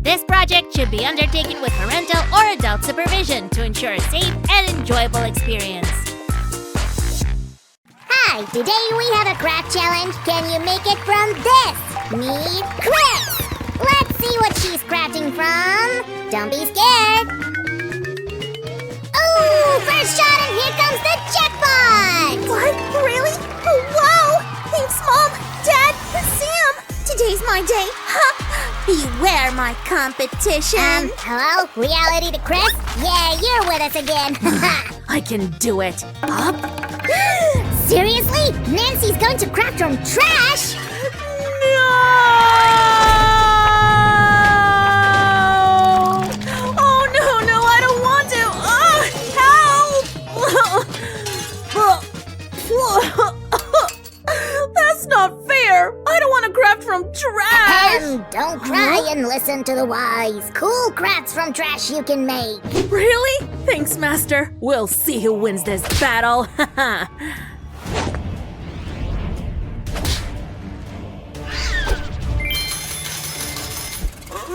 This project should be undertaken with parental or adult supervision to ensure a safe and enjoyable experience. Hi, today we have a craft challenge. Can you make it from this? Meet Chris. Let's see what she's crafting from. Don't be scared. Ooh, first shot and here comes the jackpot! What? Really? Oh, wow! Thanks, Mom, Dad, Sam! Today's my day. Ha! Beware my competition. Hello? Reality to Chris? Yeah, you're with us again. I can do it. Up. Seriously? Nancy's going to craft from trash? No! Oh, no, I don't want to. Help! That's not fair. I don't want to craft from trash. Don't cry and listen to the wise. Cool crafts from trash you can make. Really? Thanks, Master. We'll see who wins this battle.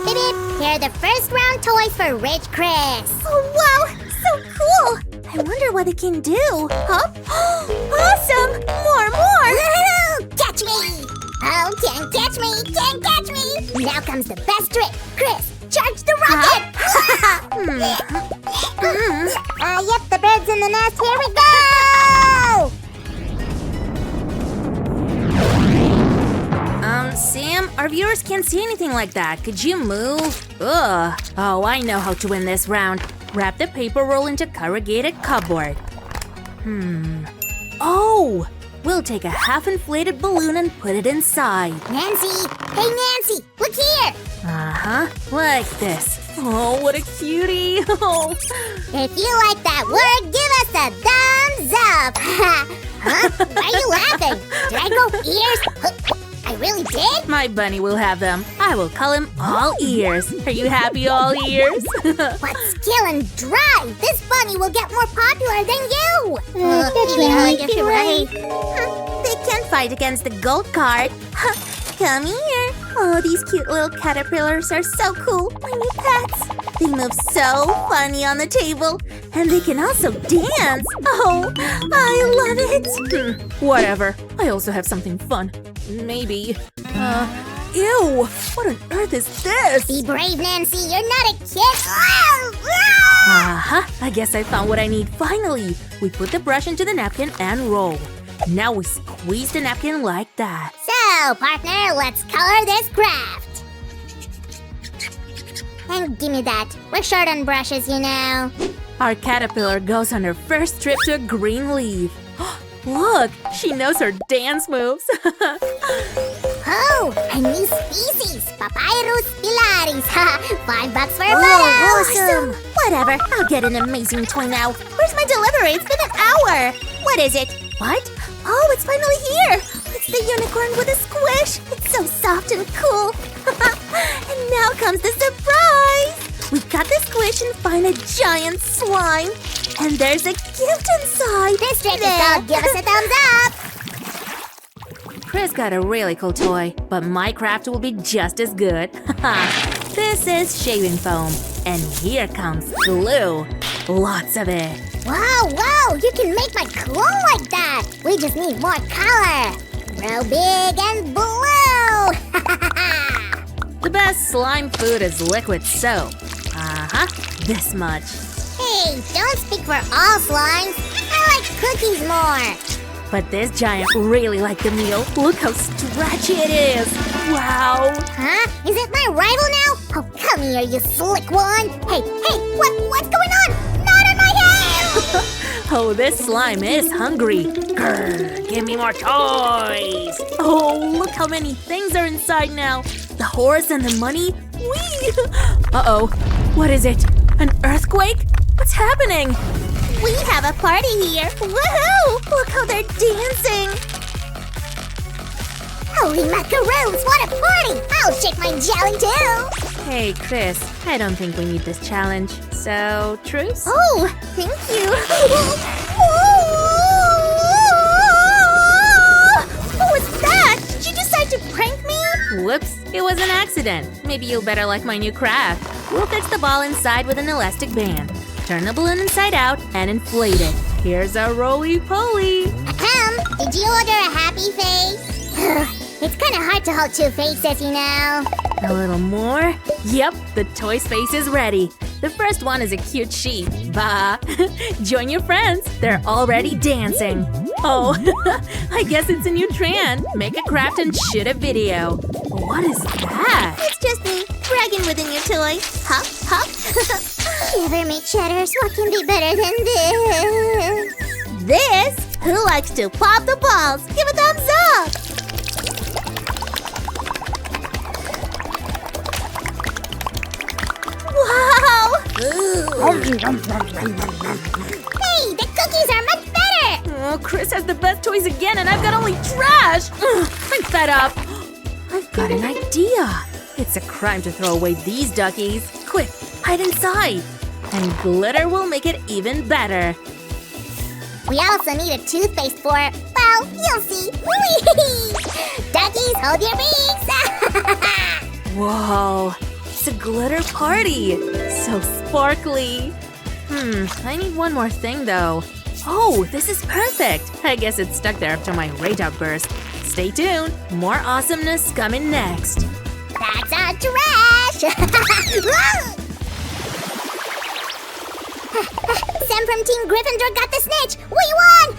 Fidget, here are the first round toys for Rich Chris. Oh, wow, so cool. I wonder what it can do. Huh? Awesome! More! Woohoo! Catch me! Oh, can't catch me! Can't catch me! Now comes the best trick. Chris, charge the rocket! Yep, the bird's in the nest. Here we go! Sam, our viewers can't see anything like that. Could you move? Ugh. Oh, I know how to win this round. Wrap the paper roll into corrugated cardboard. Oh! We'll take a half-inflated balloon and put it inside. Nancy! Hey, Nancy! Look here! Uh-huh. Like this. Oh, what a cutie! Oh. If you like that word, give us a thumbs up! Huh? Why are you laughing? Did I grow ears? I really did? My bunny will have them. I will call him All Ears. Are you happy, All Ears? But still and dry, this bunny will get more popular than you! That's yeah, right, you're right. They can't fight against the gold card. Come here. Oh, these cute little caterpillars are so cool. My new pets. They move so funny on the table. And they can also dance. Oh, I love it. Whatever. I also have something fun. Maybe. Ew! What on earth is this? Be brave, Nancy. You're not a kid. Uh-huh. I guess I found what I need finally. We put the brush into the napkin and roll. Now we squeeze the napkin like that. So, partner, let's color this craft. And give me that. We're short on brushes, you know. Our caterpillar goes on her first trip to a green leaf. Look, she knows her dance moves. Oh, a new species, Papyrus pilaris. $5 for a photo. Awesome. Whatever, I'll get an amazing toy now. Where's my delivery? It's been an hour. What is it? What? Oh, it's finally here. It's the unicorn with a squish. It's so soft and cool. And now comes the surprise. We cut the squish and find a giant slime. And there's a gift inside. This trick is called give us a thumbs up. Chris got a really cool toy, but my craft will be just as good. This is shaving foam, and here comes glue. Lots of it. Wow, you can make my clone like that. We just need more color. Grow big and blue. The best slime food is liquid soap. Uh-huh, this much. Hey, don't speak for all slimes. I like cookies more. But this giant really liked the meal. Look how stretchy it is. Wow. Huh? Is it my rival now? Oh, come here, you slick one. Hey, what's going on? Not in my hand! Oh, this slime is hungry. Grr, give me more toys. Oh, look how many things are inside now. The horse and the money. Whee! Uh-oh. What is it? An earthquake? What's happening? We have a party here. Woohoo! Look how they're dancing. Holy macaroons, what a party! I'll shake my jelly too! Hey, Chris, I don't think we need this challenge. So, truce? Oh, thank you. What was that? Did you decide to prank me? Whoops, it was an accident. Maybe you'll better like my new craft. We'll fix the ball inside with an elastic band. Turn the balloon inside out and inflate it. Here's our roly-poly. Did you order a happy face? It's kind of hard to hold two faces, you know. A little more. Yep, the toy's face is ready. The first one is a cute sheep. Bah! Join your friends. They're already dancing. Oh, I guess it's a new trend. Make a craft and shoot a video. What is that? It's just me, bragging with a new toy. Hop, hop. Shiver me cheddars, what can be better than this? This? Who likes to pop the balls? Give a thumbs up! Wow! Hey, the cookies are much better! Oh, Chris has the best toys again and I've got only trash! Ugh, I'm fed up. I've got an idea. It's a crime to throw away these duckies. Quick, hide inside. And glitter will make it even better. We also need a toothpaste for, well, you'll see. Whee! Duckies, hold your beaks! Whoa, it's a glitter party. So sparkly. I need one more thing though. Oh, this is perfect. I guess it's stuck there after my rage outburst. Stay tuned. More awesomeness coming next. That's our trash! Sam from Team Gryffindor got the snitch! We won!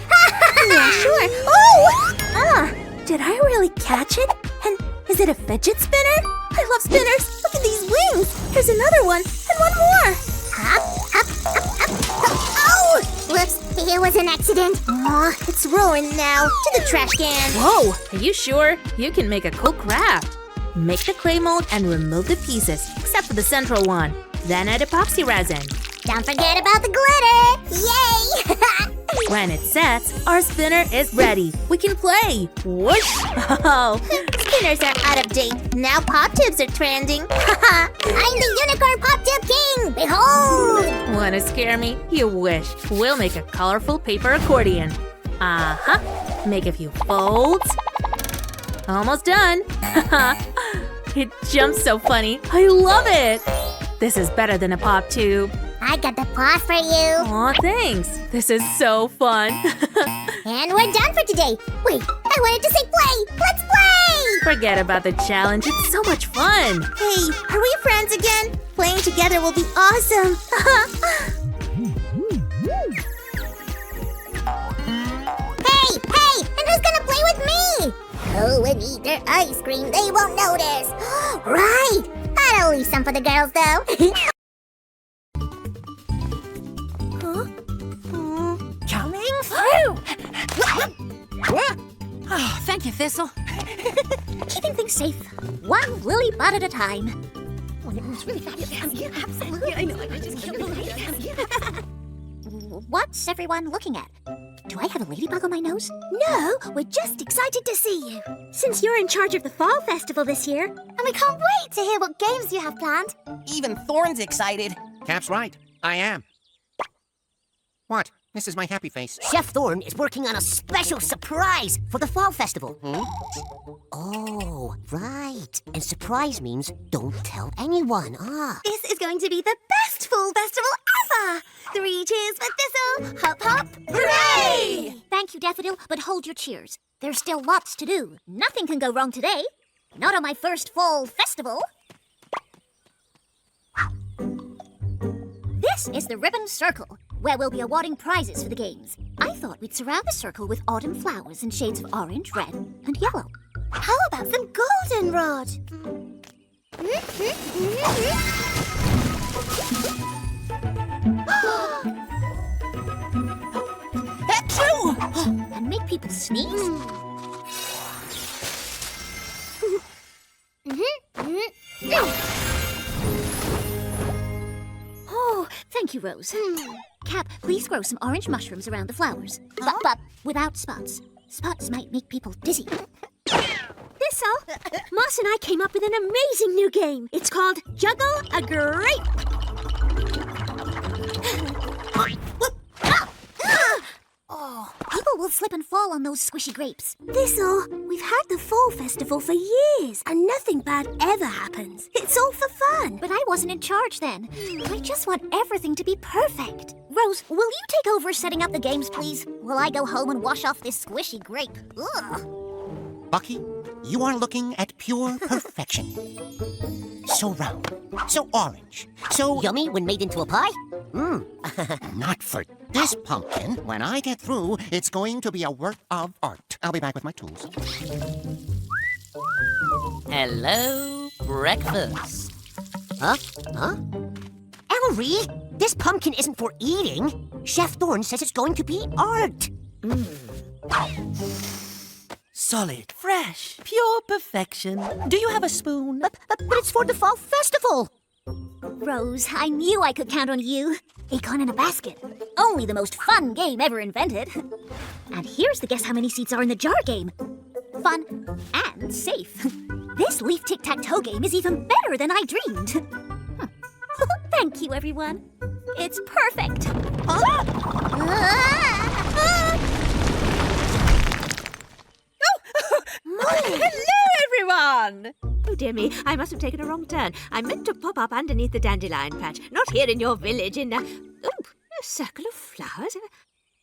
Yeah, sure. Oh! Did I really catch it? And is it a fidget spinner? I love spinners. Look at these wings. There's another one and one more. Hop, hop, hop, hop. Oh! Whoops, it was an accident. Aw, it's ruined now. To the trash can. Whoa, are you sure? You can make a cool craft. Make the clay mold and remove the pieces, except for the central one. Then add epoxy resin. Don't forget about the glitter! Yay! When it sets, our spinner is ready. We can play. Whoosh! Oh, Spinners are out of date. Now pop tubes are trending. I'm the Unicorn Pop Tube King! Behold! wanna scare me? You wish. We'll make a colorful paper accordion. Make a few folds. Almost done. It jumps so funny. I love it. This is better than a pop tube. I got the paws for you. Aw, thanks. This is so fun. And we're done for today. Wait, I wanted to say play. Let's play! Forget about the challenge. It's so much fun. Hey, are we friends again? Playing together will be awesome. Hey, and who's gonna play with me? Oh, and eat their ice cream. They won't notice. Right. I'll leave some for the girls, though. Coming through! Oh, thank you, Thistle. Keeping things safe, one lily bud at a time. Absolutely. I know. I just can't believe it. What's everyone looking at? Do I have a ladybug on my nose? No, we're just excited to see you. Since you're in charge of the Fall Festival this year, and we can't wait to hear what games you have planned. Even Thorn's excited. Cap's right. I am. What? This is my happy face. Chef Thorn is working on a special surprise for the Fall Festival. Oh, right. And surprise means don't tell anyone. This is going to be the best Fall Festival ever! 3 cheers for Thistle! Hop, hop! Hooray! Thank you, Daffodil, but hold your cheers. There's still lots to do. Nothing can go wrong today. Not on my first Fall Festival. This is the Ribbon Circle, where we'll be awarding prizes for the games. I thought we'd surround the circle with autumn flowers in shades of orange, red, and yellow. How about some goldenrod? And make people sneeze? Oh, thank you, Rose. Cap, please grow some orange mushrooms around the flowers. But without spots. Spots might make people dizzy. Thistle, Moss and I came up with an amazing new game. It's called Juggle a Grape. People will slip and fall on those squishy grapes. Thistle, we've had the fall festival for years, and nothing bad ever happens. It's all for fun. But I wasn't in charge then. I just want everything to be perfect. Rose, will you take over setting up the games, please? While I go home and wash off this squishy grape. Ugh. Bucky, you are looking at pure perfection. So round, so orange, so... Yummy when made into a pie? Not for this pumpkin. When I get through, it's going to be a work of art. I'll be back with my tools. Hello, breakfast. Huh? Ellery, this pumpkin isn't for eating. Chef Thorne says it's going to be art. Solid, fresh, pure perfection. Do you have a spoon? But it's for the fall festival. Rose, I knew I could count on you. Acorn in a basket. Only the most fun game ever invented. And here's the guess how many seeds are in the jar game. Fun and safe. This leaf tic-tac-toe game is even better than I dreamed. Thank you, everyone. It's perfect. Hello, everyone! Oh, dear me, I must have taken a wrong turn. I meant to pop up underneath the dandelion patch, not here in your village in a circle of flowers. Am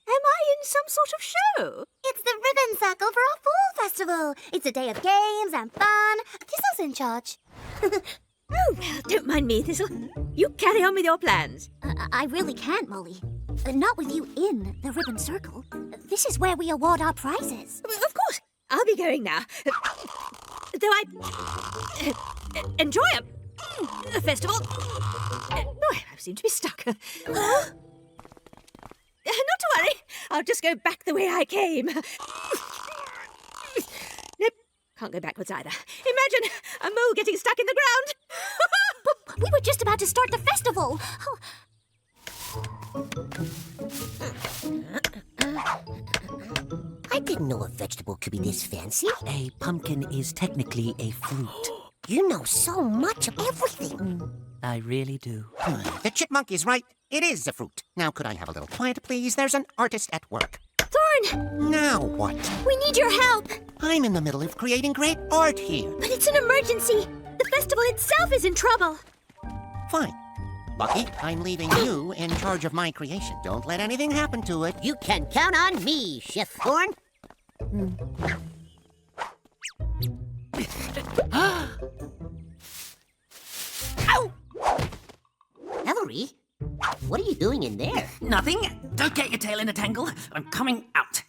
I in some sort of show? It's the ribbon circle for our fall festival. It's a day of games and fun. Thistle's in charge. Oh, well, don't mind me, Thistle. You carry on with your plans. I really can't, Molly. Not with you in the ribbon circle. This is where we award our prizes. Of course, I'll be going now. Though I enjoy a festival. I seem to be stuck. Not to worry. I'll just go back the way I came. Nope, can't go backwards either. Imagine a mole getting stuck in the ground. But we were just about to start the festival. I didn't know a vegetable could be this fancy. A pumpkin is technically a fruit. You know so much of everything. I really do. The chipmunk is right. It is a fruit. Now, could I have a little quiet, please? There's an artist at work. Thorne! Now what? We need your help. I'm in the middle of creating great art here. But it's an emergency. The festival itself is in trouble. Fine. Bucky, I'm leaving you in charge of my creation. Don't let anything happen to it. You can count on me, Chef Thorne. Ow! Ellery, what are you doing in there? Nothing. Don't get your tail in a tangle. I'm coming out.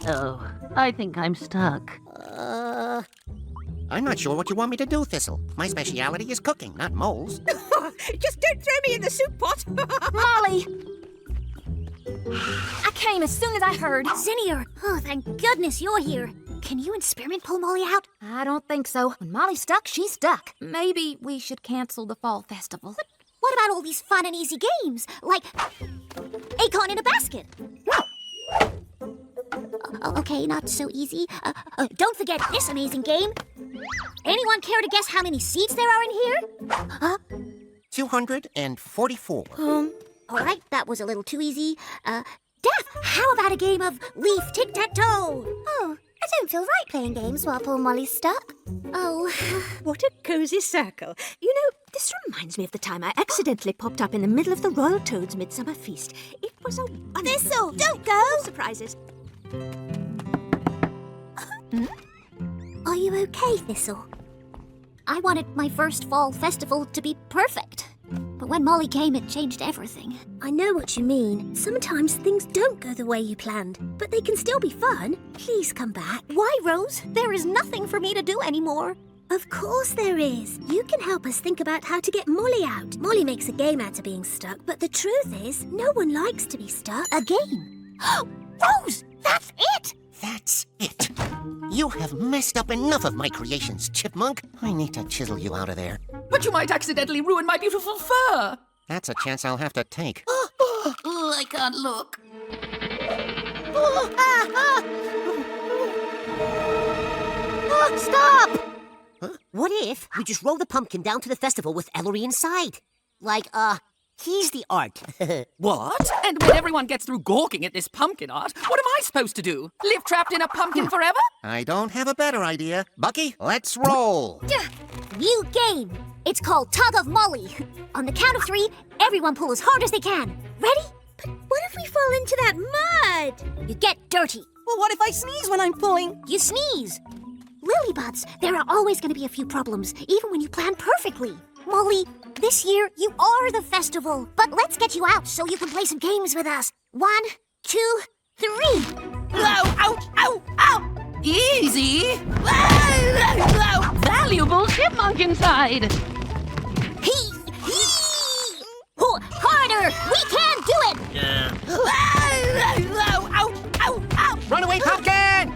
Oh, I think I'm stuck. I'm not sure what you want me to do, Thistle. My speciality is cooking, not moles. Just don't throw me in the soup pot. Molly! I came as soon as I heard. Zinnier, oh, thank goodness you're here. Can you and Spearmint pull Molly out? I don't think so. When Molly's stuck, she's stuck. Maybe we should cancel the fall festival. But what about all these fun and easy games? Like Acorn in a basket. Okay, not so easy. Don't forget this amazing game. Anyone care to guess how many seeds there are in here? 244. All right, that was a little too easy. Daff, how about a game of leaf tic-tac-toe? Oh, I don't feel right playing games while poor Molly's stuck. Oh, What a cozy circle. You know, this reminds me of the time I accidentally popped up in the middle of the Royal Toad's Midsummer Feast. It was a wonderful... Thistle, don't go! Surprises. are you okay, Thistle? I wanted my first fall festival to be perfect. But when Molly came, it changed everything. I know what you mean. Sometimes things don't go the way you planned, but they can still be fun. Please come back. Why, Rose? There is nothing for me to do anymore. Of course there is. You can help us think about how to get Molly out. Molly makes a game out of being stuck, but the truth is, no one likes to be stuck. A game? Rose, that's it! That's it. You have messed up enough of my creations, Chipmunk. I need to chisel you out of there. But you might accidentally ruin my beautiful fur. That's a chance I'll have to take. Oh, I can't look. Stop! Huh? What if we just roll the pumpkin down to the festival with Ellery inside? Like, He's the art. What? And when everyone gets through gawking at this pumpkin art, what am I supposed to do? Live trapped in a pumpkin forever? I don't have a better idea. Bucky, let's roll. New game. It's called Tug of Molly. On the count of 3, everyone pull as hard as they can. Ready? But what if we fall into that mud? You get dirty. Well, what if I sneeze when I'm pulling? You sneeze. Lilybuds, there are always going to be a few problems, even when you plan perfectly. Molly, this year you are the festival. But let's get you out so you can play some games with us. 1, 2, 3. Ow, ouch, ow, ow! Easy! Valuable chipmunk inside! Harder! We can do it! Ow, ow, ow! Run away, pumpkin!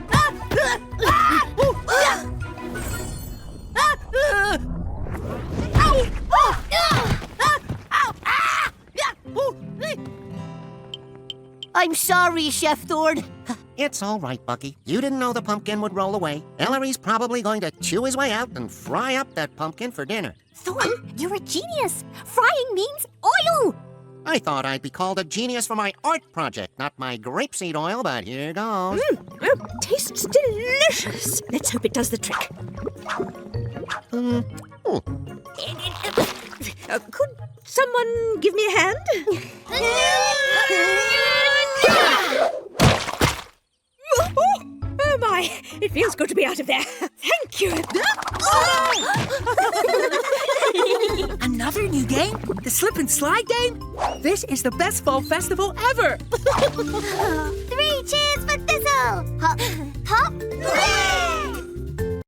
I'm sorry, Chef Thord. It's all right, Bucky. You didn't know the pumpkin would roll away. Ellery's probably going to chew his way out and fry up that pumpkin for dinner. Thorn, you're a genius. Frying means oil. I thought I'd be called a genius for my art project, not my grapeseed oil, but here goes. Tastes delicious. Let's hope it does the trick. Could someone give me a hand? Oh my, it feels good to be out of there. Thank you. Another new game? The slip and slide game? This is the best fall festival ever! 3 cheers for Thistle! Hop, hop, hooray!